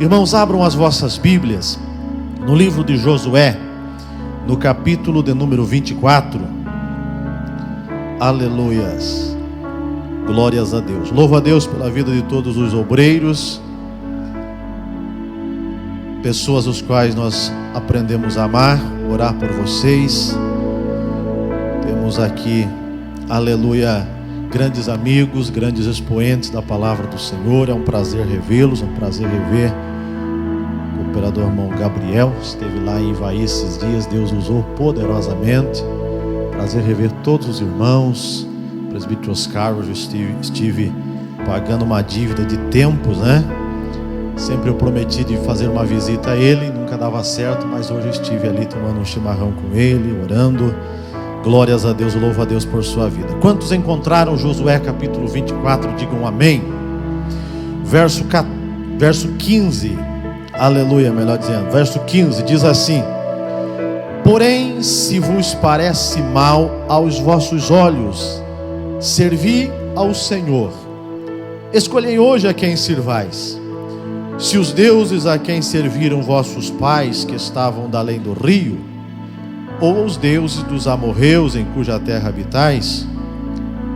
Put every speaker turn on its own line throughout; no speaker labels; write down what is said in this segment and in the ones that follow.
Irmãos, abram as vossas Bíblias no livro de Josué, no capítulo de número 24. Aleluias, glórias a Deus. Louvo a Deus pela vida de todos os obreiros, pessoas os quais nós aprendemos a amar, orar por vocês. Temos aqui, aleluia, grandes amigos, grandes expoentes da palavra do Senhor. É um prazer revê-los, é um prazer rever o cooperador irmão Gabriel. Esteve lá em Ivaí esses dias, Deus usou poderosamente. Prazer rever todos os irmãos. Presbítero Oscar, hoje estive pagando uma dívida de tempos, né? Sempre eu prometi de fazer uma visita a ele, nunca dava certo, mas hoje estive ali tomando um chimarrão com ele, orando. Glórias a Deus, louvo a Deus por sua vida. Quantos encontraram Josué capítulo 24, digam amém. Verso 15, aleluia, melhor dizendo, verso 15 diz assim: porém, se vos parece mal aos vossos olhos servir ao Senhor, escolhei hoje a quem sirvais. Se os deuses a quem serviram vossos pais, que estavam da além do rio, ou os deuses dos amorreus em cuja terra habitais,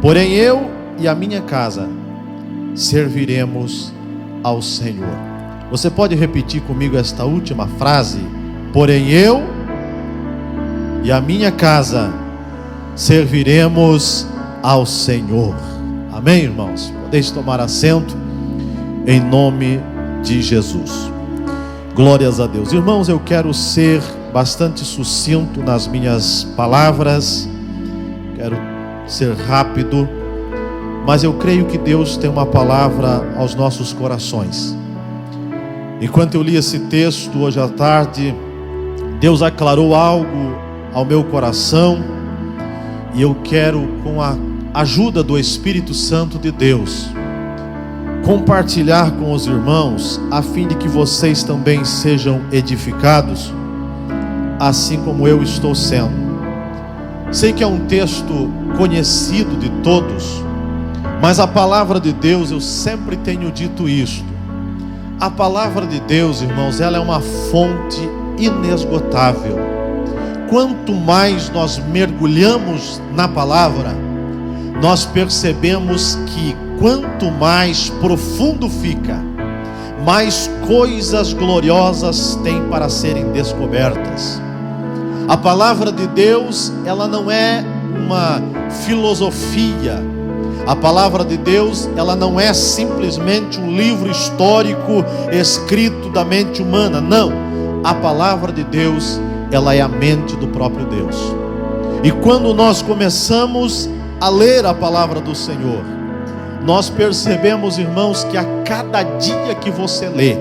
porém eu e a minha casa serviremos ao Senhor. Você pode repetir comigo esta última frase? Porém eu e a minha casa serviremos ao Senhor. Amém, irmãos? Podeis tomar assento em nome de Jesus. Glórias a Deus. Irmãos, eu quero ser bastante sucinto nas minhas palavras, quero ser rápido, mas eu creio que Deus tem uma palavra aos nossos corações. Enquanto eu li esse texto hoje à tarde, Deus aclarou algo ao meu coração, e eu quero, com a ajuda do Espírito Santo de Deus, compartilhar com os irmãos, a fim de que vocês também sejam edificados, assim como eu estou sendo. Sei que é um texto conhecido de todos, mas a palavra de Deus, eu sempre tenho dito isto: a palavra de Deus, irmãos, ela é uma fonte inesgotável. Quanto mais nós mergulhamos na palavra, nós percebemos que quanto mais profundo fica, mais coisas gloriosas tem para serem descobertas. A palavra de Deus, ela não é uma filosofia. A palavra de Deus, ela não é simplesmente um livro histórico escrito da mente humana. Não, a palavra de Deus, ela é a mente do próprio Deus. E quando nós começamos a ler a palavra do Senhor, nós percebemos, irmãos, que a cada dia que você lê,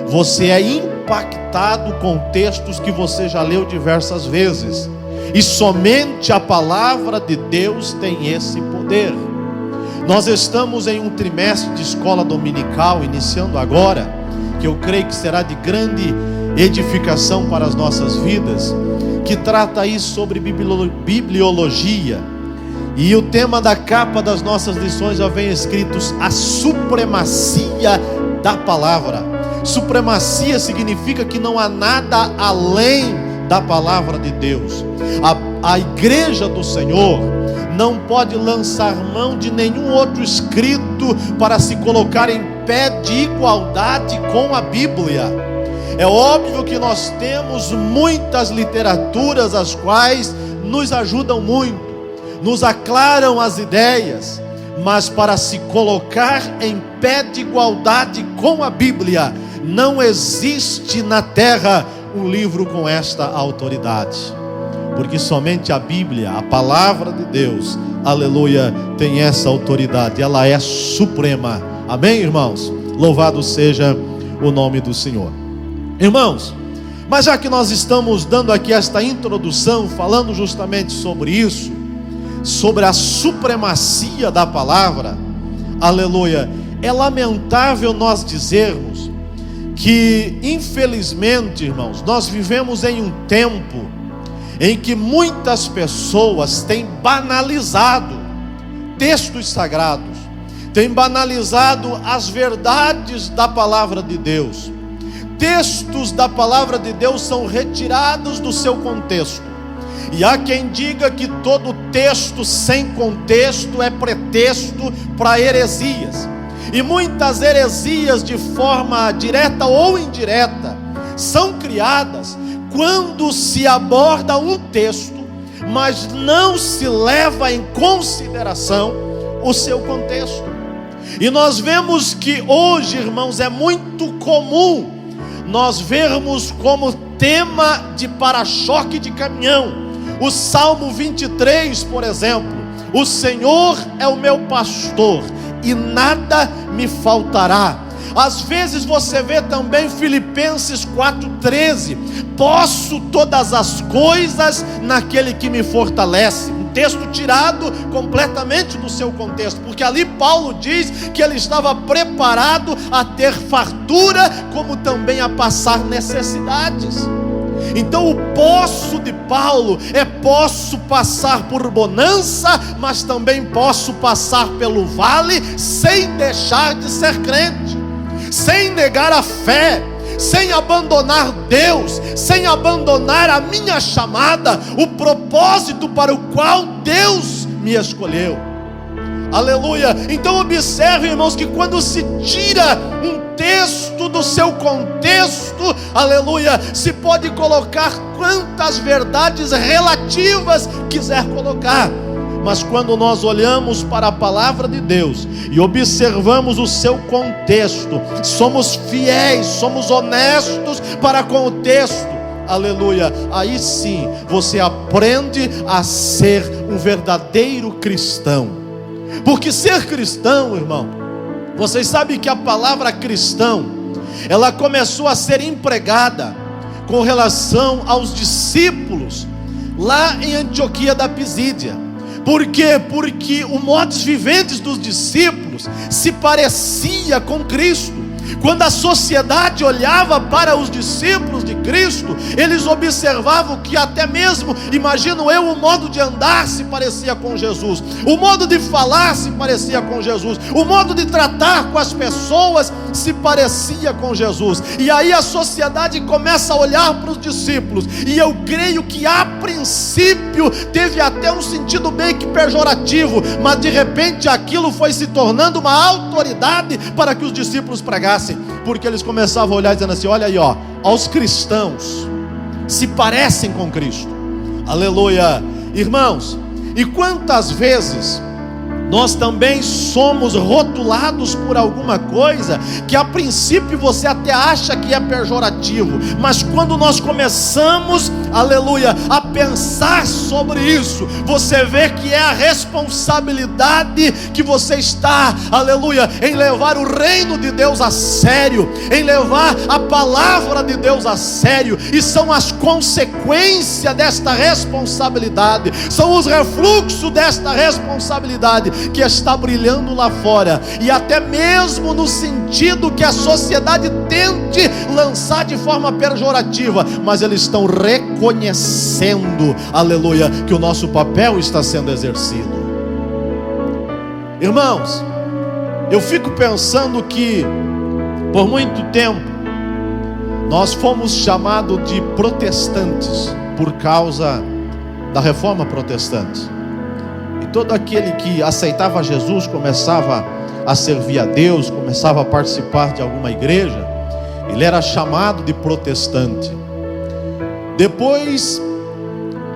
você é impactado com textos que você já leu diversas vezes, e somente a palavra de Deus tem esse poder. Nós estamos em um trimestre de escola dominical, iniciando agora, que eu creio que será de grande edificação para as nossas vidas, que trata aí sobre bibliologia. E o tema da capa das nossas lições já vem escritos: a supremacia da palavra. Supremacia significa que não há nada além da palavra de Deus. A igreja do Senhor não pode lançar mão de nenhum outro escrito para se colocar em pé de igualdade com a Bíblia. É óbvio que nós temos muitas literaturas as quais nos ajudam muito, nos aclaram as ideias, mas para se colocar em pé de igualdade com a Bíblia, não existe na terra um livro com esta autoridade, porque somente a Bíblia, a palavra de Deus, aleluia, tem essa autoridade, ela é suprema. Amém, irmãos? Louvado seja o nome do Senhor. Irmãos, mas já que nós estamos dando aqui esta introdução, falando justamente sobre isso, sobre a supremacia da palavra, aleluia, é lamentável nós dizermos que, infelizmente, irmãos, nós vivemos em um tempo em que muitas pessoas têm banalizado textos sagrados, têm banalizado as verdades da palavra de Deus. textos da palavra de Deus são retirados do seu contexto. E há quem diga que todo texto sem contexto é pretexto para heresias. E muitas heresias, de forma direta ou indireta, são criadas quando se aborda um texto, mas não se leva em consideração o seu contexto. E nós vemos que hoje, irmãos, é muito comum nós vermos como tema de para-choque de caminhão o Salmo 23, por exemplo: o Senhor é o meu pastor e nada me faltará. Às vezes você vê também Filipenses 4,13: posso todas as coisas naquele que me fortalece. Um texto tirado completamente do seu contexto, porque ali Paulo diz que ele estava preparado a ter fartura, como também a passar necessidades. Então o posso de Paulo é: posso passar por bonança, mas também posso passar pelo vale sem deixar de ser crente, sem negar a fé, sem abandonar Deus, sem abandonar a minha chamada, o propósito para o qual Deus me escolheu. Aleluia. Então observe, irmãos, que quando se tira um texto do seu contexto, aleluia, se pode colocar quantas verdades relativas quiser colocar, mas quando nós olhamos para a palavra de Deus e observamos o seu contexto, somos fiéis, somos honestos para com o texto, aleluia, aí sim você aprende a ser um verdadeiro cristão. Porque ser cristão, irmão, vocês sabem que a palavra cristão, ela começou a ser empregada com relação aos discípulos lá em Antioquia da Pisídia. Por quê? Porque o modus vivendi dos discípulos se parecia com Cristo. Quando a sociedade olhava para os discípulos de Cristo, eles observavam que até mesmo, imagino eu, o modo de andar se parecia com Jesus, o modo de falar se parecia com Jesus, o modo de tratar com as pessoas se parecia com Jesus. E aí a sociedade começa a olhar para os discípulos, e eu creio que a princípio teve até um sentido meio que pejorativo, mas de repente aquilo foi se tornando uma autoridade para que os discípulos pregassem, porque eles começavam a olhar dizendo assim: olha aí, ó, os cristãos se parecem com Cristo. Aleluia. Irmãos, e quantas vezes nós também somos rotulados por alguma coisa que a princípio você até acha que é pejorativo, mas quando nós começamos, aleluia, a pensar sobre isso, você vê que é a responsabilidade que você está, aleluia, em levar o reino de Deus a sério, em levar a palavra de Deus a sério, e são as consequências desta responsabilidade, são os refluxos desta responsabilidade que está brilhando lá fora, e até mesmo no sentido que a sociedade tente lançar de forma pejorativa, mas eles estão reconhecendo, aleluia, que o nosso papel está sendo exercido. Irmãos, eu fico pensando que por muito tempo nós fomos chamados de protestantes por causa da reforma protestante. Todo aquele que aceitava Jesus começava a servir a Deus, começava a participar de alguma igreja, ele era chamado de protestante. Depois,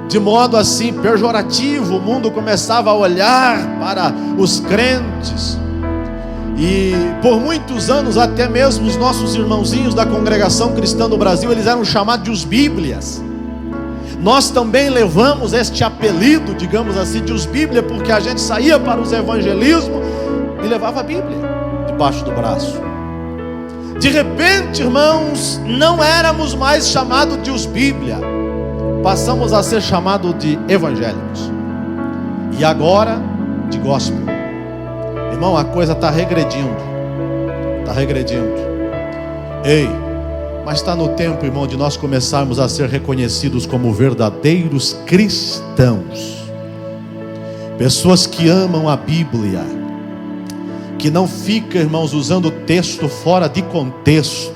de modo assim pejorativo, o mundo começava a olhar para os crentes, e por muitos anos até mesmo os nossos irmãozinhos da congregação cristã do Brasil, eles eram chamados de os Bíblias. Nós também levamos este apelido, digamos assim, de os Bíblia, porque a gente saía para os evangelismos e levava a Bíblia debaixo do braço. De repente, irmãos, não éramos mais chamados de os Bíblia, passamos a ser chamados de evangélicos, e agora de gospel. Irmão, a coisa está regredindo. Ei, mas está no tempo, irmão, de nós começarmos a ser reconhecidos como verdadeiros cristãos. Pessoas que amam a Bíblia, que não ficam, irmãos, usando o texto fora de contexto.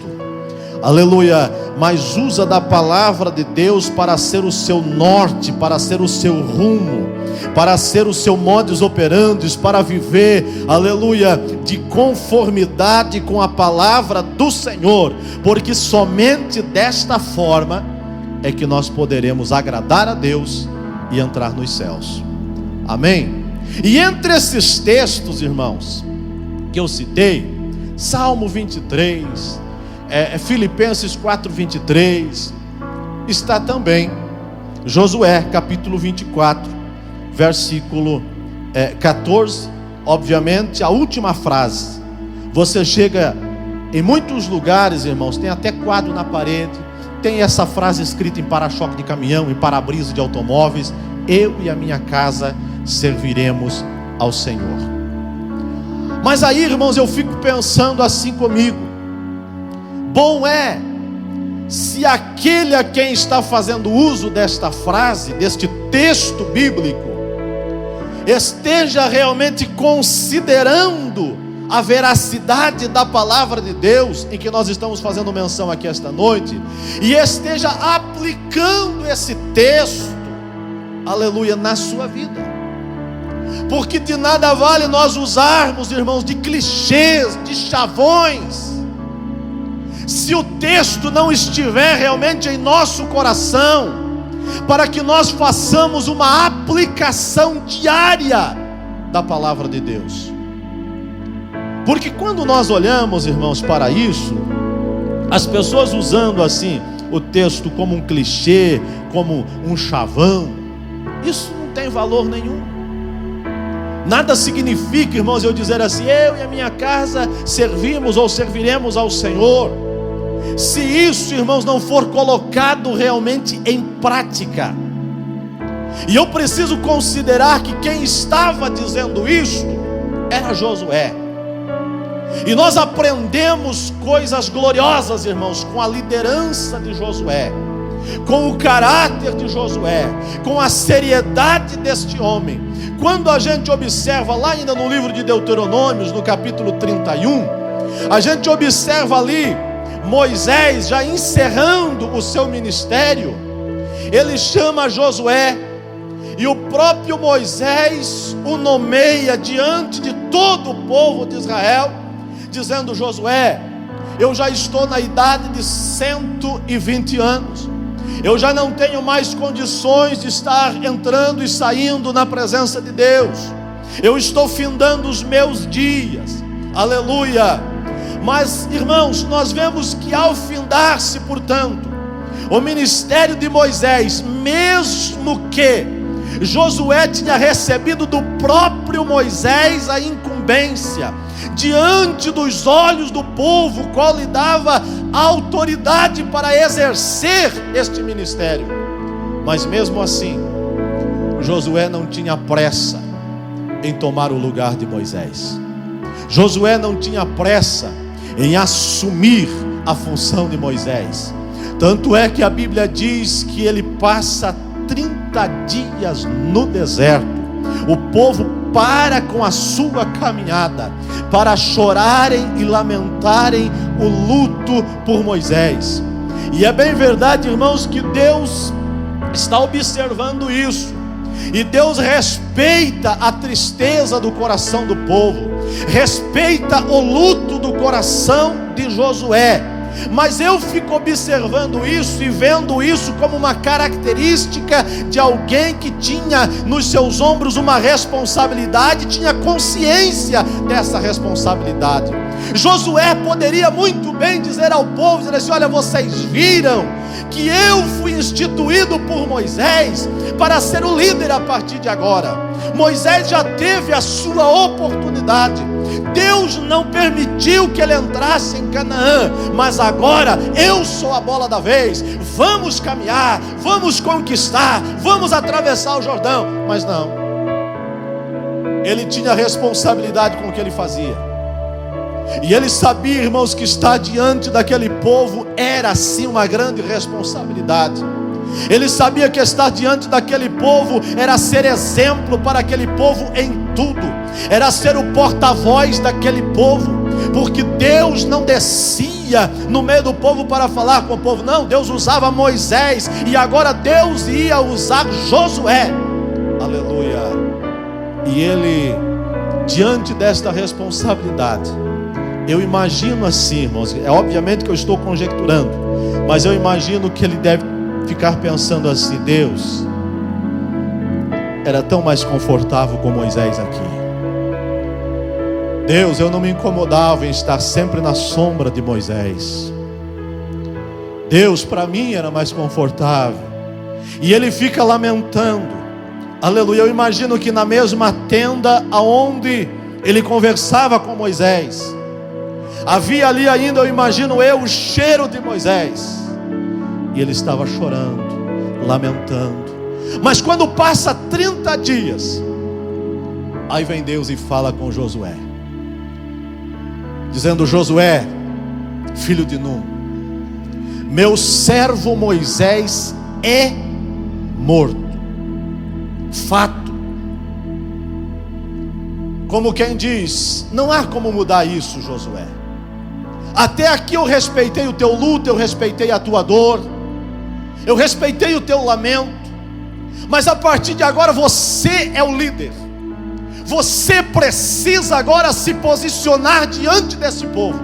aleluia, mas usa da palavra de Deus para ser o seu norte, para ser o seu rumo, para ser o seu modus operandi, para viver, aleluia, de conformidade com a palavra do Senhor, porque somente desta forma é que nós poderemos agradar a Deus e entrar nos céus. Amém? E entre esses textos, irmãos, que eu citei, Salmo 23, Filipenses 4:23, está também Josué capítulo 24, versículo 14, obviamente a última frase. Você chega em muitos lugares, irmãos, tem até quadro na parede, tem essa frase escrita em para-choque de caminhão, em para-brisa de automóveis: eu e a minha casa serviremos ao Senhor. Mas aí, irmãos, eu fico pensando assim comigo: bom é se aquele a quem está fazendo uso desta frase, deste texto bíblico, esteja realmente considerando a veracidade da palavra de Deus, em que nós estamos fazendo menção aqui esta noite, e esteja aplicando esse texto, aleluia, na sua vida. Porque de nada vale nós usarmos, irmãos, de clichês, de chavões, se o texto não estiver realmente em nosso coração, para que nós façamos uma aplicação diária da palavra de Deus. Porque quando nós olhamos, irmãos, para isso, as pessoas usando assim o texto como um clichê, como um chavão, isso não tem valor nenhum. Nada significa, irmãos, eu dizer assim: eu e a minha casa servimos ou serviremos ao Senhor, se isso, irmãos, não for colocado realmente em prática. E eu preciso considerar que quem estava dizendo isso era Josué. E nós aprendemos coisas gloriosas, irmãos, com a liderança de Josué, com o caráter de Josué, com a seriedade deste homem. Quando a gente observa lá ainda no livro de Deuteronômios, no capítulo 31, a gente observa ali Moisés já encerrando o seu ministério. Ele chama Josué, e o próprio Moisés o nomeia diante de todo o povo de Israel, dizendo: Josué, eu já estou na idade de 120 anos, eu já não tenho mais condições de estar entrando e saindo na presença de Deus, eu estou findando os meus dias, aleluia. Mas, irmãos, nós vemos que ao findar-se, portanto, o ministério de Moisés, mesmo que Josué tinha recebido do próprio Moisés a incumbência, diante dos olhos do povo, qual lhe dava autoridade para exercer este ministério, mas mesmo assim, Josué não tinha pressa em tomar o lugar de Moisés. Josué não tinha pressa em assumir a função de Moisés. Tanto é que a Bíblia diz que ele passa 30 dias no deserto. O povo para com a sua caminhada para chorarem e lamentarem o luto por Moisés. E é bem verdade, irmãos, que Deus está observando isso, e Deus respeita a tristeza do coração do povo, respeita o luto do coração de Josué. Mas eu fico observando isso e vendo isso como uma característica de alguém que tinha nos seus ombros uma responsabilidade, tinha consciência dessa responsabilidade. Josué poderia muito bem dizer ao povo, dizer assim: olha, vocês viram que eu fui instituído por Moisés para ser o líder a partir de agora. Moisés já teve a sua oportunidade, Deus não permitiu que ele entrasse em Canaã, mas agora eu sou a bola da vez, vamos caminhar, vamos conquistar, vamos atravessar o Jordão. Mas não, ele tinha responsabilidade com o que ele fazia, e ele sabia, irmãos, que estar diante daquele povo era sim uma grande responsabilidade. Ele sabia que estar diante daquele povo era ser exemplo para aquele povo em tudo, era ser o porta-voz daquele povo. porque Deus não descia no meio do povo para falar com o povo, não, Deus usava Moisés, e agora Deus ia usar Josué, aleluia. E ele, diante desta responsabilidade, eu imagino assim, irmãos, é obviamente que eu estou conjecturando, mas eu imagino que ele deve ficar pensando assim: Deus, era tão mais confortável com Moisés aqui. Deus, eu não me incomodava em estar sempre na sombra de Moisés. Deus, para mim era mais confortável. E ele fica lamentando, aleluia. Eu imagino que na mesma tenda aonde ele conversava com Moisés, havia ali ainda, eu imagino o cheiro de Moisés. E ele estava chorando, lamentando. Mas quando passa 30 dias, aí vem Deus e fala com Josué, dizendo: Josué, filho de Nun, meu servo Moisés é morto. Fato. Como quem diz, não há como mudar isso, Josué. Até aqui eu respeitei o teu luto, eu respeitei a tua dor, eu respeitei o teu lamento, mas a partir de agora você é o líder. Você precisa agora se posicionar diante desse povo.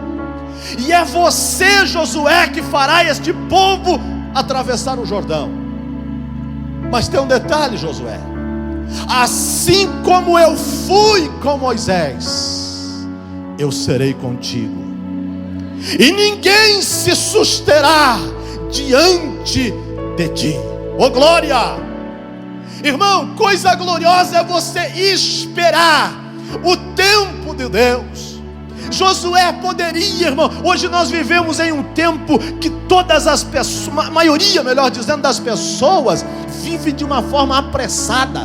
E é você, Josué, que fará este povo atravessar o Jordão. Mas tem um detalhe, Josué: assim como eu fui com Moisés, eu serei contigo. E ninguém se susterá diante de ti. Oh glória! Irmão, coisa gloriosa é você esperar o tempo de Deus. Josué poderia, irmão, hoje nós vivemos em um tempo que todas as pessoas, a maioria, melhor dizendo, das pessoas vive de uma forma apressada.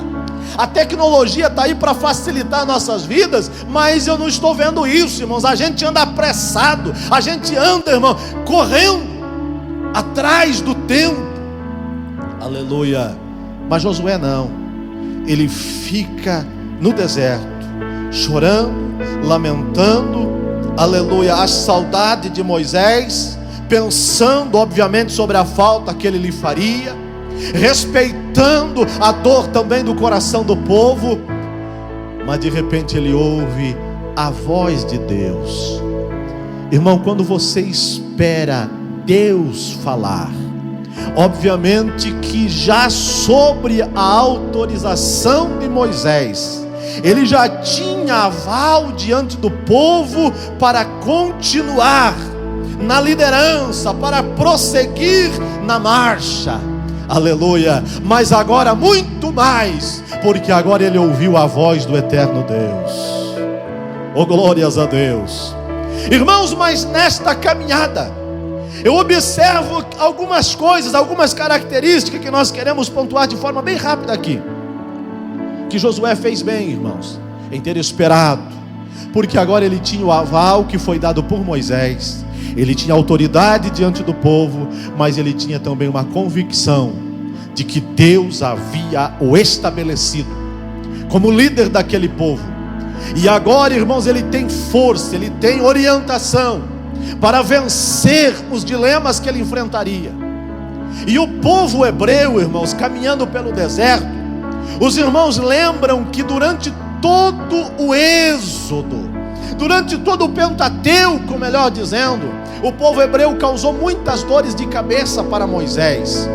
A tecnologia está aí para facilitar nossas vidas, mas eu não estou vendo isso, irmãos. A gente anda apressado, a gente anda, irmão, correndo atrás do tempo, aleluia. Mas Josué não, ele fica no deserto, chorando, lamentando, aleluia, a saudade de Moisés, pensando obviamente sobre a falta que ele lhe faria, respeitando a dor também do coração do povo. Mas de repente ele ouve a voz de Deus. Irmão, quando você espera Deus falar, obviamente que já sobre a autorização de Moisés, ele já tinha aval diante do povo para continuar na liderança, para prosseguir na marcha, aleluia. Mas agora muito mais, porque agora ele ouviu a voz do eterno Deus. Oh glórias a Deus. Irmãos, mas nesta caminhada eu observo algumas coisas, algumas características que nós queremos pontuar de forma bem rápida aqui. Que Josué fez bem, irmãos, em ter esperado, porque agora ele tinha o aval que foi dado por Moisés, ele tinha autoridade diante do povo, mas ele tinha também uma convicção de que Deus havia o estabelecido como líder daquele povo. E agora, irmãos, ele tem força, ele tem orientação para vencer os dilemas que ele enfrentaria. E o povo hebreu, irmãos, caminhando pelo deserto, os irmãos lembram que durante todo o êxodo, durante todo o Pentateuco, melhor dizendo, o povo hebreu causou muitas dores de cabeça para Moisés,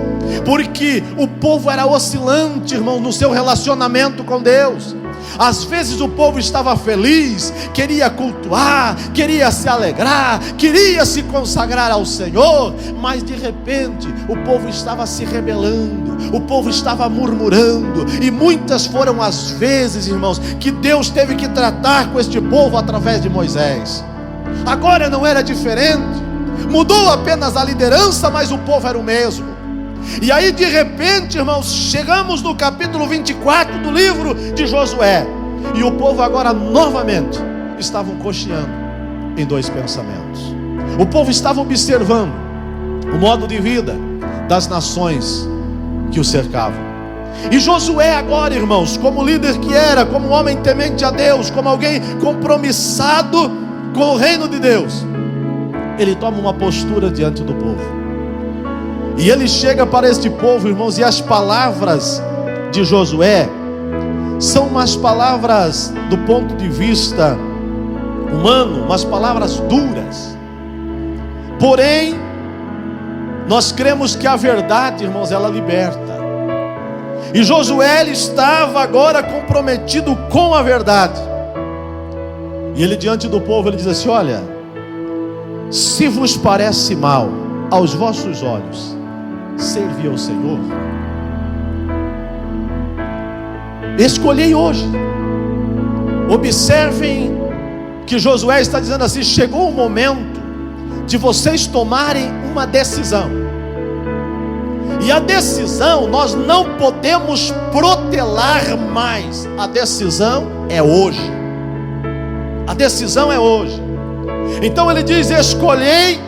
porque o povo era oscilante, irmão, no seu relacionamento com Deus. Às vezes o povo estava feliz, queria cultuar, queria se alegrar, queria se consagrar ao Senhor, mas de repente o povo estava se rebelando, o povo estava murmurando, e muitas foram as vezes, irmãos, que Deus teve que tratar com este povo através de Moisés. Agora não era diferente, mudou apenas a liderança, mas o povo era o mesmo. E aí de repente, irmãos, chegamos no capítulo 24 do livro de Josué, e o povo agora novamente estavam cocheando em dois pensamentos. O povo estava observando o modo de vida das nações que o cercavam. E Josué agora, irmãos, como líder que era, como um homem temente a Deus, como alguém compromissado com o reino de Deus, ele toma uma postura diante do povo. E ele chega para este povo, irmãos, e as palavras de Josué são umas palavras do ponto de vista humano, umas palavras duras. Porém, nós cremos que a verdade, irmãos, ela liberta. E Josué, ele estava agora comprometido com a verdade. E ele diante do povo, ele diz assim: olha, se vos parece mal aos vossos olhos servir ao Senhor, escolhei hoje. Observem que Josué está dizendo assim: chegou o momento de vocês tomarem uma decisão. E a decisão nós não podemos protelar mais. A decisão é hoje. A decisão é hoje. Então ele diz: escolhei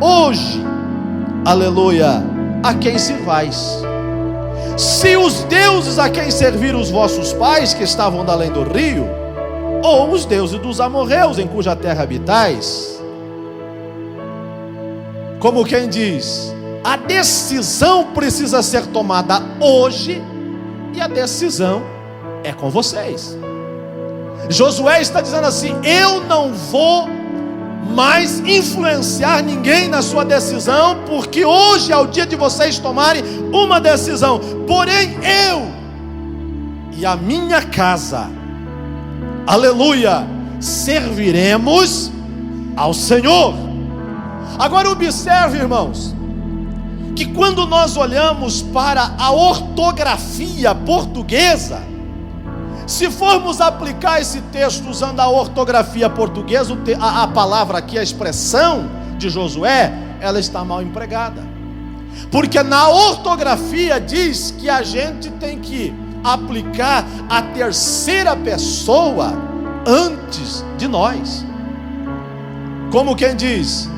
hoje, aleluia, a quem servais. Se os deuses a quem serviram os vossos pais, que estavam da além do rio, ou os deuses dos amorreus, em cuja terra habitais. Como quem diz, a decisão precisa ser tomada hoje, e a decisão é com vocês. Josué está dizendo assim: eu não vou mais influenciar ninguém na sua decisão, porque hoje é o dia de vocês tomarem uma decisão. Porém, eu e a minha casa, aleluia, serviremos ao Senhor. Agora observe, irmãos, que quando nós olhamos para a ortografia portuguesa, se formos aplicar esse texto usando a ortografia portuguesa, a palavra aqui, a expressão de Josué, ela está mal empregada. Porque na ortografia diz que a gente tem que aplicar a terceira pessoa antes de nós. Como quem diz,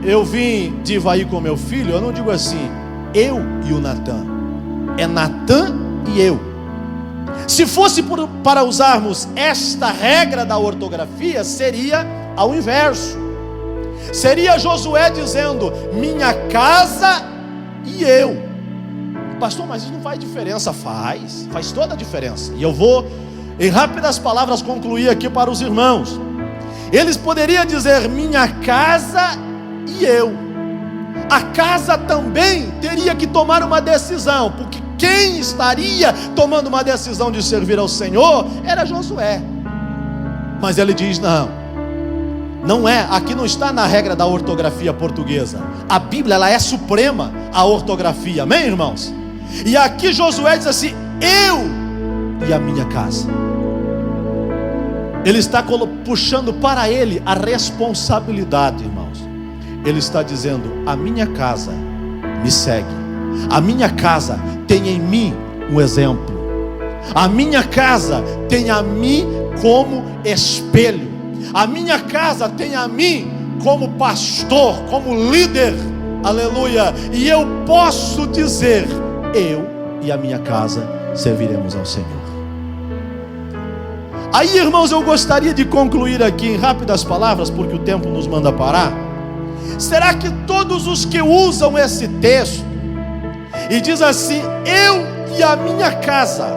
eu vim de Ivaí com meu filho, eu não digo assim, eu e o Natan. É Natan e eu. Se fosse para usarmos esta regra da ortografia, seria ao inverso. Seria Josué dizendo, minha casa e eu. Pastor, mas isso não faz diferença. Faz toda a diferença. E eu vou, em rápidas palavras, concluir aqui para os irmãos. Eles poderiam dizer, minha casa e eu. A casa também teria que tomar uma decisão, porque quem estaria tomando uma decisão de servir ao Senhor era Josué. Mas ele diz, não é, aqui não está na regra da ortografia portuguesa. A Bíblia, ela é suprema, a ortografia, amém, irmãos? E aqui Josué diz assim, eu e a minha casa. Ele está puxando para ele a responsabilidade, irmãos. Ele está dizendo, a minha casa me segue. A minha casa tem em mim um exemplo. A minha casa tem a mim como espelho. A minha casa tem a mim como pastor, como líder. Aleluia. E eu posso dizer, eu e a minha casa serviremos ao Senhor. Aí, irmãos, eu gostaria de concluir aqui em rápidas palavras, porque o tempo nos manda parar. Será que todos os que usam esse texto e diz assim, eu e a minha casa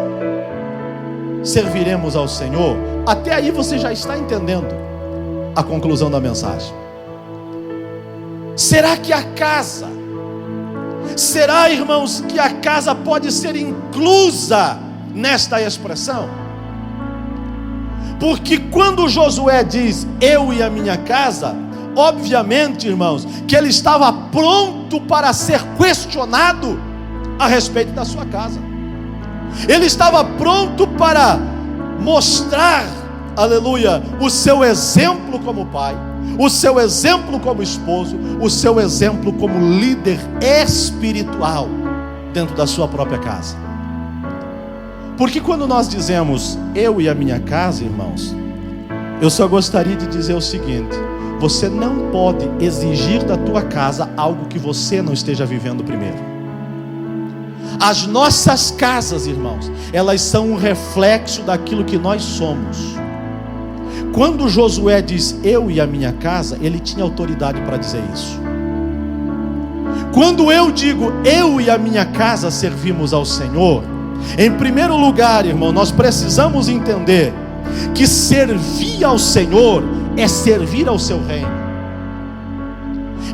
serviremos ao Senhor, até aí você já está entendendo a conclusão da mensagem? Será que a casa, será, irmãos, que a casa pode ser inclusa nesta expressão? Porque quando Josué diz, eu e a minha casa, obviamente, irmãos, que ele estava pronto para ser questionado a respeito da sua casa. Ele estava pronto para mostrar, aleluia, o seu exemplo como pai, o seu exemplo como esposo, o seu exemplo como líder espiritual dentro da sua própria casa. Porque quando nós dizemos eu e a minha casa, irmãos, eu só gostaria de dizer o seguinte: você não pode exigir da tua casa algo que você não esteja vivendo primeiro. As nossas casas, irmãos, elas são um reflexo daquilo que nós somos. Quando Josué diz eu e a minha casa, ele tinha autoridade para dizer isso. Quando eu digo eu e a minha casa servimos ao Senhor, em primeiro lugar, irmão, nós precisamos entender que servir ao Senhor é servir ao seu reino.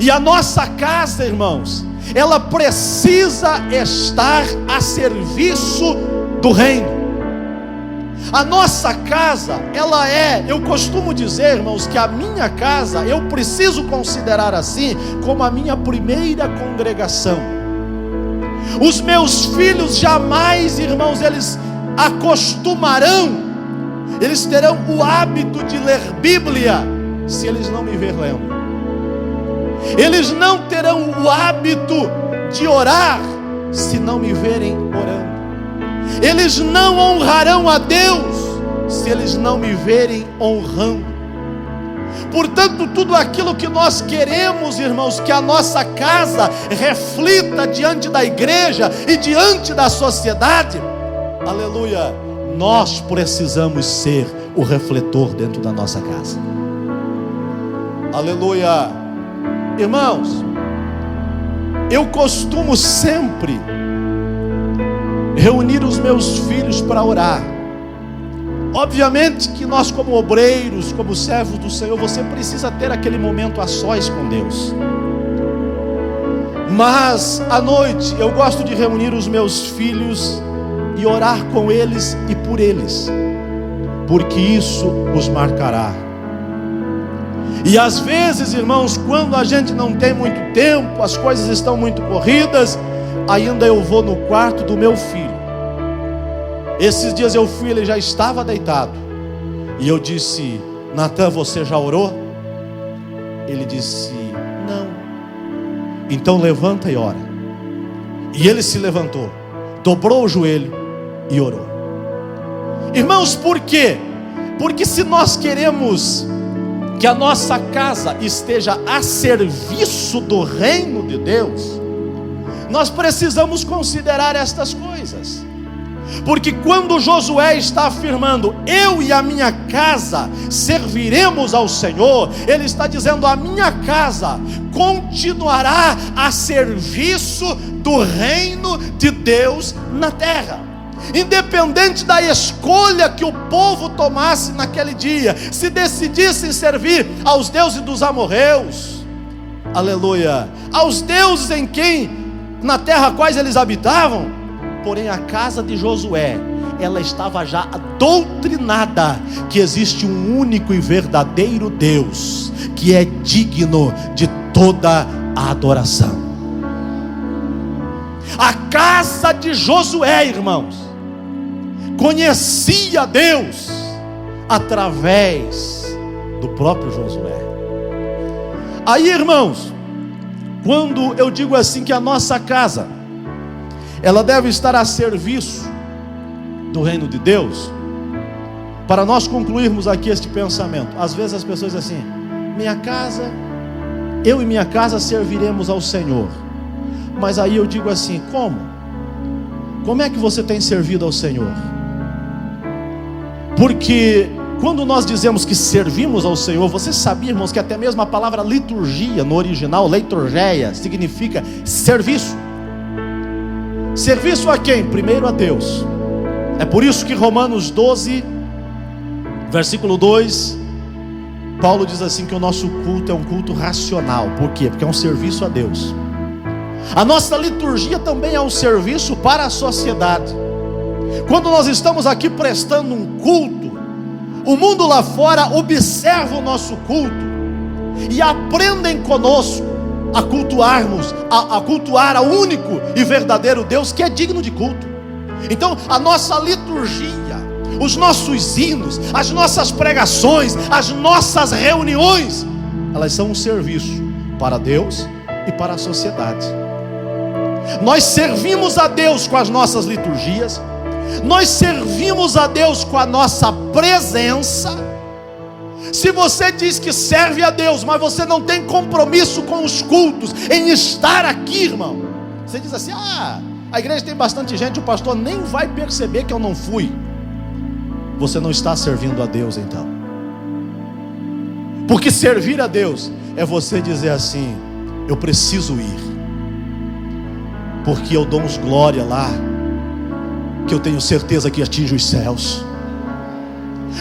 E a nossa casa, irmãos, ela precisa estar a serviço do reino. A nossa casa, ela eu costumo dizer, irmãos, que a minha casa, eu preciso considerar assim, como a minha primeira congregação. Os meus filhos jamais, irmãos, eles acostumarão, eles terão o hábito de ler Bíblia, se eles não me ver lendo. Eles não terão o hábito de orar, se não me verem orando. Eles não honrarão a Deus, se eles não me verem honrando. Portanto, tudo aquilo que nós queremos, irmãos, que a nossa casa reflita diante da igreja e diante da sociedade, aleluia, nós precisamos ser o refletor dentro da nossa casa. Aleluia. Irmãos, eu costumo sempre reunir os meus filhos para orar. Obviamente que nós, como obreiros, como servos do Senhor, você precisa ter aquele momento a sós com Deus. Mas à noite eu gosto de reunir os meus filhos e orar com eles e por eles, porque isso os marcará. E às vezes, irmãos, quando a gente não tem muito tempo, as coisas estão muito corridas, ainda eu vou no quarto do meu filho. Esses dias eu fui, ele já estava deitado, e eu disse: Natan, você já orou? Ele disse: não. Então levanta e ora. E ele se levantou, dobrou o joelho e orou. Irmãos, por quê? Porque se nós queremos que a nossa casa esteja a serviço do reino de Deus, nós precisamos considerar estas coisas. Porque quando Josué está afirmando eu e a minha casa serviremos ao Senhor, ele está dizendo: a minha casa continuará a serviço do reino de Deus na terra. Independente da escolha que o povo tomasse naquele dia, se decidissem servir aos deuses dos amorreus, aleluia, aos deuses em quem, na terra quais eles habitavam, porém a casa de Josué, ela estava já doutrinada que existe um único e verdadeiro Deus, que é digno de toda a adoração. A casa de Josué, irmãos, conhecia Deus através do próprio Josué. Aí, irmãos, quando eu digo assim que a nossa casa, ela deve estar a serviço do reino de Deus, para nós concluirmos aqui este pensamento, às vezes as pessoas dizem assim: minha casa, eu e minha casa serviremos ao Senhor. Mas aí eu digo assim: como? Como é que você tem servido ao Senhor? Porque quando nós dizemos que servimos ao Senhor, vocês sabiam, irmãos, que até mesmo a palavra liturgia no original, liturgeia, significa serviço. Serviço a quem? Primeiro a Deus. É por isso que Romanos 12, versículo 2, Paulo diz assim que o nosso culto é um culto racional. Por quê? Porque é um serviço a Deus. A nossa liturgia também é um serviço para a sociedade. Quando nós estamos aqui prestando um culto, o mundo lá fora observa o nosso culto e aprendem conosco a cultuarmos, a cultuar ao único e verdadeiro Deus que é digno de culto. Então a nossa liturgia, os nossos hinos, as nossas pregações, as nossas reuniões, elas são um serviço para Deus e para a sociedade. Nós servimos a Deus com as nossas liturgias, nós servimos a Deus com a nossa presença. Se você diz que serve a Deus, mas você não tem compromisso com os cultos, em estar aqui, irmão, você diz assim: a igreja tem bastante gente, o pastor nem vai perceber que eu não fui. Você não está servindo a Deus então. Porque servir a Deus é você dizer assim: eu preciso ir, porque eu dou uns glória lá, que eu tenho certeza que atinge os céus.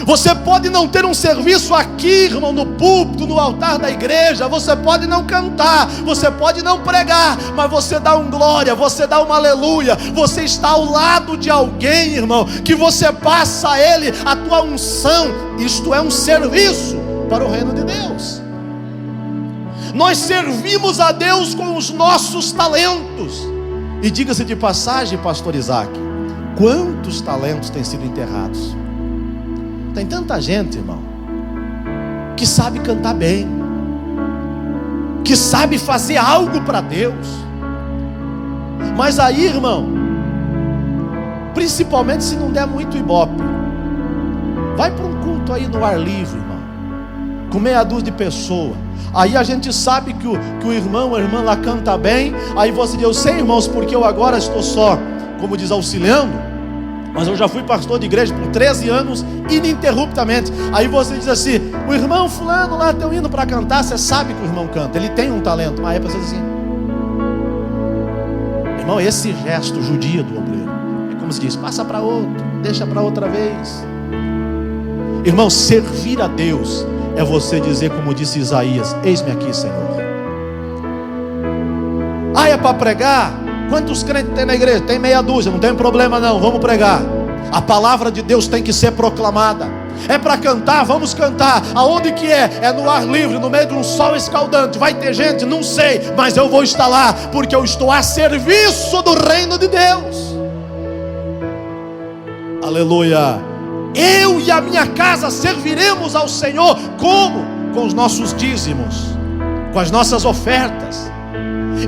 Você pode não ter um serviço aqui, irmão, no púlpito, no altar da igreja. Você pode não cantar, você pode não pregar, mas você dá um glória, você dá uma aleluia. Você está ao lado de alguém, irmão, que você passa a ele a tua unção. Isto é um serviço para o reino de Deus. Nós servimos a Deus com os nossos talentos. E diga-se de passagem, pastor Isaac, quantos talentos têm sido enterrados? Tem tanta gente, irmão, que sabe cantar bem, que sabe fazer algo para Deus, mas aí, irmão, principalmente se não der muito ibope, vai para um culto aí no ar livre, irmão, com meia dúzia de pessoas. Aí a gente sabe que o irmão, a irmã lá canta bem. Aí você diz: eu sei, irmãos, porque eu agora estou só, como diz, auxiliando, mas eu já fui pastor de igreja por 13 anos, ininterruptamente. Aí você diz assim: o irmão fulano lá tem um hino para cantar. Você sabe que o irmão canta, ele tem um talento. Mas aí você diz assim: irmão, esse gesto judia do obreiro, é como se diz: passa para outro, deixa para outra vez. Irmão, servir a Deus é você dizer, como disse Isaías: eis-me aqui, Senhor. Ah, é para pregar? Quantos crentes tem na igreja? Tem meia dúzia, não tem problema não, vamos pregar. A palavra de Deus tem que ser proclamada. É para cantar, vamos cantar. Aonde que é? É no ar livre, no meio de um sol escaldante. Vai ter gente? Não sei, mas eu vou estar lá, porque eu estou a serviço do reino de Deus. Aleluia. Eu e a minha casa serviremos ao Senhor. Como? Com os nossos dízimos, com as nossas ofertas.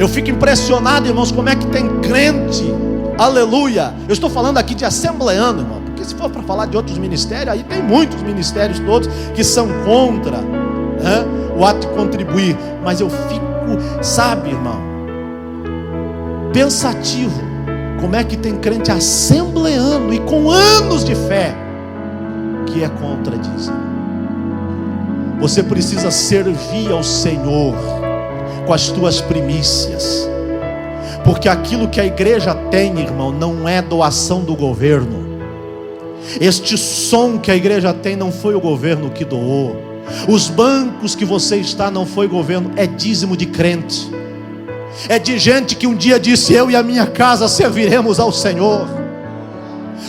Eu fico impressionado, irmãos, como é que tem crente, aleluia. Eu estou falando aqui de assembleano, irmão, porque se for para falar de outros ministérios, aí tem muitos ministérios todos que são contra, né, o ato de contribuir. Mas eu fico, sabe, irmão, pensativo, como é que tem crente assembleano e com anos de fé que é contra dízimo. Você precisa servir ao Senhor com as tuas primícias, porque aquilo que a igreja tem, irmão, não é doação do governo. Este som que a igreja tem não foi o governo que doou. Os bancos que você está não foi governo, é dízimo de crente. É de gente que um dia disse: eu e a minha casa serviremos ao Senhor.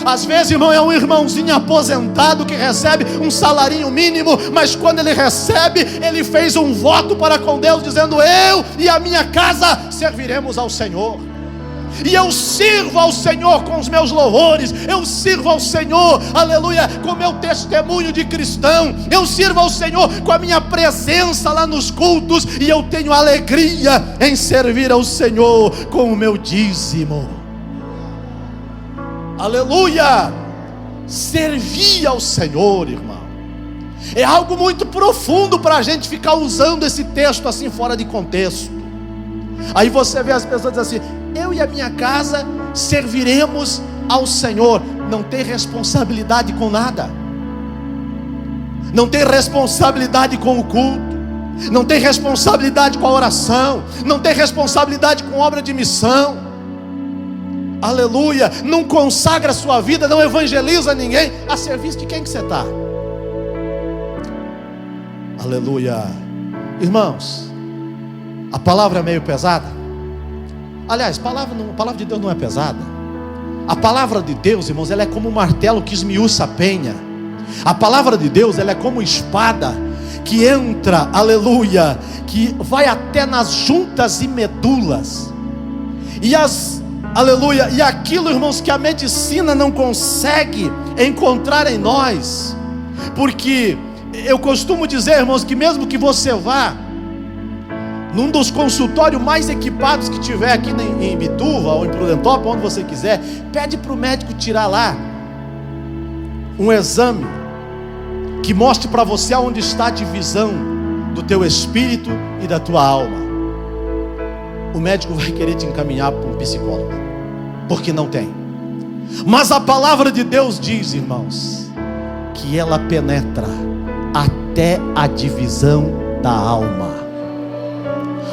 Às vezes, irmão, é um irmãozinho aposentado que recebe um salarinho mínimo, mas quando ele recebe, ele fez um voto para com Deus, dizendo: eu e a minha casa serviremos ao Senhor. E eu sirvo ao Senhor com os meus louvores, eu sirvo ao Senhor, aleluia, com meu testemunho de cristão, eu sirvo ao Senhor com a minha presença lá nos cultos, e eu tenho alegria em servir ao Senhor com o meu dízimo. Aleluia! Servir ao Senhor, irmão, é algo muito profundo para a gente ficar usando esse texto assim fora de contexto. Aí você vê as pessoas dizendo assim: eu e a minha casa serviremos ao Senhor. Não tem responsabilidade com nada, não tem responsabilidade com o culto, não tem responsabilidade com a oração, não tem responsabilidade com obra de missão. Aleluia, não consagra a sua vida, não evangeliza ninguém. A serviço de quem que você está? Aleluia. Irmãos, a palavra é meio pesada. Aliás, a palavra de Deus não é pesada. A palavra de Deus, irmãos, ela é como um martelo que esmiuça a penha. A palavra de Deus, ela é como espada que entra, aleluia, que vai até nas juntas e medulas. Aleluia, e aquilo, irmãos, que a medicina não consegue encontrar em nós. Porque eu costumo dizer, irmãos, que mesmo que você vá num dos consultórios mais equipados que tiver aqui em Bituva ou em Prudentópolis, onde você quiser, pede para o médico tirar lá um exame que mostre para você onde está a divisão do teu espírito e da tua alma. O médico vai querer te encaminhar para um psicólogo, porque não tem. Mas a palavra de Deus diz, irmãos, que ela penetra até a divisão da alma.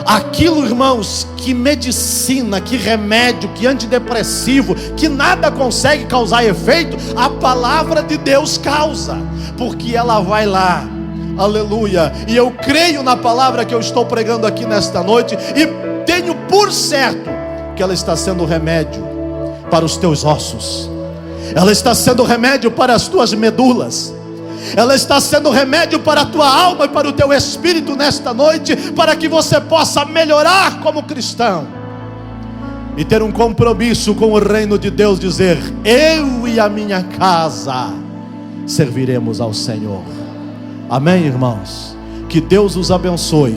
Aquilo, irmãos, que medicina, que remédio, que antidepressivo, que nada consegue causar efeito, a palavra de Deus causa, porque ela vai lá, aleluia. E eu creio na palavra que eu estou pregando aqui nesta noite, e tenho por certo que ela está sendo remédio para os teus ossos, ela está sendo remédio para as tuas medulas, ela está sendo remédio para a tua alma e para o teu espírito nesta noite, para que você possa melhorar como cristão e ter um compromisso com o reino de Deus, dizer: eu e a minha casa serviremos ao Senhor. Amém, irmãos? Que Deus os abençoe.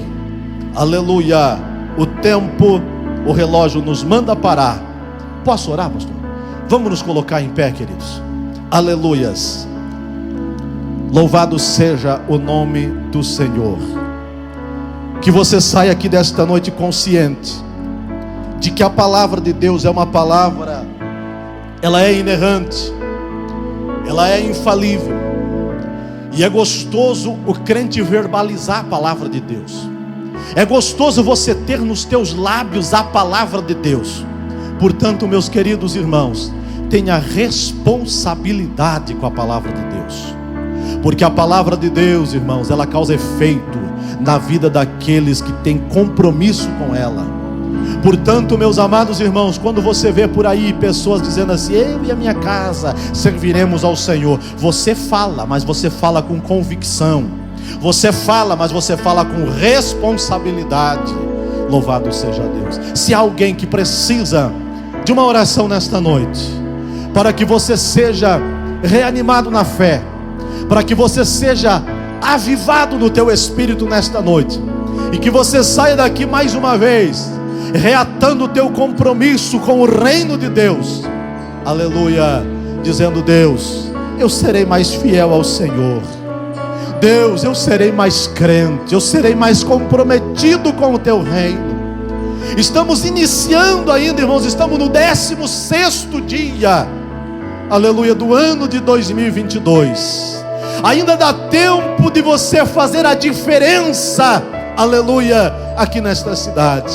Aleluia. O tempo, o relógio nos manda parar. Posso orar, pastor? Vamos nos colocar em pé, queridos. Aleluias. Louvado seja o nome do Senhor. Que você saia aqui desta noite consciente de que a palavra de Deus é uma palavra, ela é inerrante, ela é infalível. E é gostoso o crente verbalizar a palavra de Deus. É gostoso você ter nos teus lábios a palavra de Deus. Portanto, meus queridos irmãos, tenha responsabilidade com a palavra de Deus. Porque a palavra de Deus, irmãos, ela causa efeito na vida daqueles que têm compromisso com ela. Portanto, meus amados irmãos, quando você vê por aí pessoas dizendo assim: eu e a minha casa serviremos ao Senhor, você fala, mas você fala com convicção. Você fala, mas você fala com responsabilidade. Louvado seja Deus. Se há alguém que precisa de uma oração nesta noite, para que você seja reanimado na fé, para que você seja avivado no teu espírito nesta noite, e que você saia daqui mais uma vez reatando o teu compromisso com o reino de Deus, aleluia, dizendo: Deus, eu serei mais fiel ao Senhor. Deus, eu serei mais crente, eu serei mais comprometido com o teu reino. Estamos iniciando ainda, irmãos, estamos no 16º dia, aleluia, do ano de 2022. Ainda dá tempo de você fazer a diferença, aleluia, aqui nesta cidade.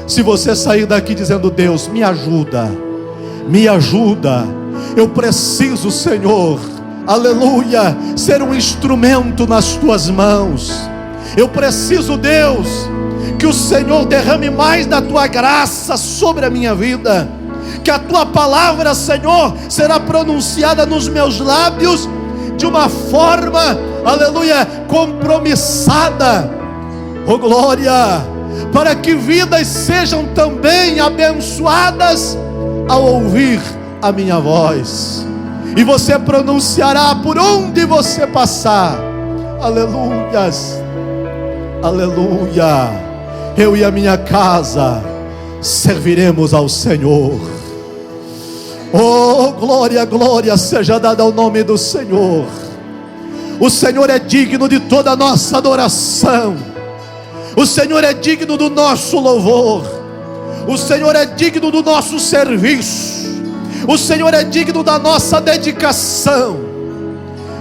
Se você sair daqui dizendo: Deus, me ajuda, eu preciso, Senhor, aleluia, ser um instrumento nas tuas mãos. Eu preciso, Deus, que o Senhor derrame mais da tua graça sobre a minha vida, que a tua palavra, Senhor, será pronunciada nos meus lábios de uma forma, aleluia, compromissada, oh glória, para que vidas sejam também abençoadas ao ouvir a minha voz, e você pronunciará por onde você passar: aleluias, aleluia, eu e a minha casa serviremos ao Senhor. Oh, glória, glória seja dada ao nome do Senhor. O Senhor é digno de toda a nossa adoração. O Senhor é digno do nosso louvor. O Senhor é digno do nosso serviço. O Senhor é digno da nossa dedicação.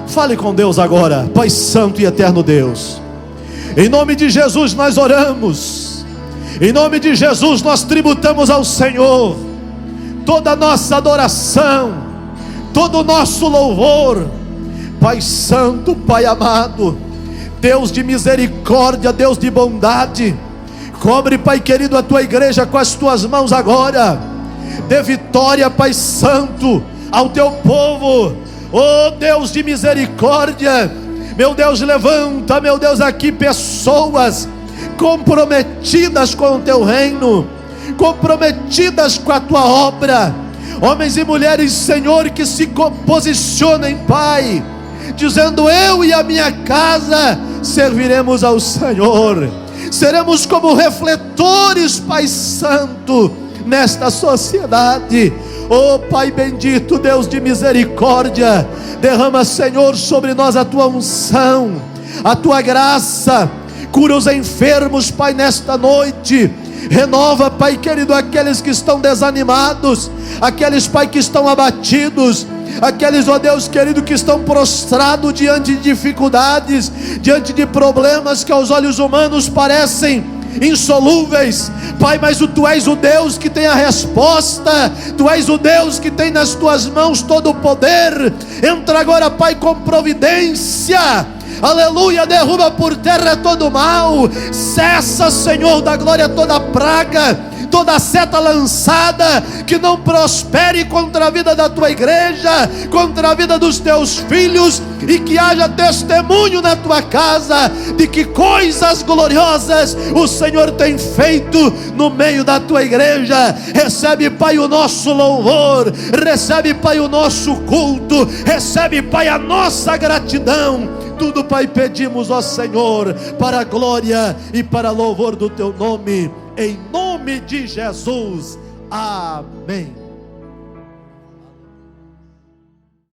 Fale com Deus agora. Pai santo e eterno Deus, em nome de Jesus nós oramos. Em nome de Jesus nós tributamos ao Senhor toda a nossa adoração, todo o nosso louvor. Pai santo, Pai amado, Deus de misericórdia, Deus de bondade, cobre, Pai querido, a tua igreja com as tuas mãos agora. Dê vitória, Pai santo, ao teu povo. Oh Deus de misericórdia, meu Deus, levanta, meu Deus, aqui pessoas comprometidas com o teu reino, comprometidas com a tua obra, homens e mulheres, Senhor, que se posicionem, Pai, dizendo: eu e a minha casa serviremos ao Senhor. Seremos como refletores, Pai santo, nesta sociedade. Oh Pai bendito, Deus de misericórdia, derrama, Senhor, sobre nós a tua unção, a tua graça. Cura os enfermos, Pai, nesta noite. Renova, Pai querido, aqueles que estão desanimados, aqueles, Pai, que estão abatidos. Aqueles, ó Deus querido, que estão prostrados diante de dificuldades, diante de problemas que aos olhos humanos parecem insolúveis, Pai, mas Tu és o Deus que tem a resposta, Tu és o Deus que tem nas Tuas mãos todo o poder. Entra agora, Pai, com providência, aleluia, derruba por terra todo o mal, cessa, Senhor da glória, toda praga, toda seta lançada, que não prospere contra a vida da Tua igreja, contra a vida dos Teus filhos, e que haja testemunho na Tua casa, de que coisas gloriosas o Senhor tem feito no meio da Tua igreja. Recebe, Pai, o nosso louvor, recebe, Pai, o nosso culto, recebe, Pai, a nossa gratidão. Tudo, Pai, pedimos, ó Senhor, para a glória e para louvor do Teu nome, em nome de Jesus, amém.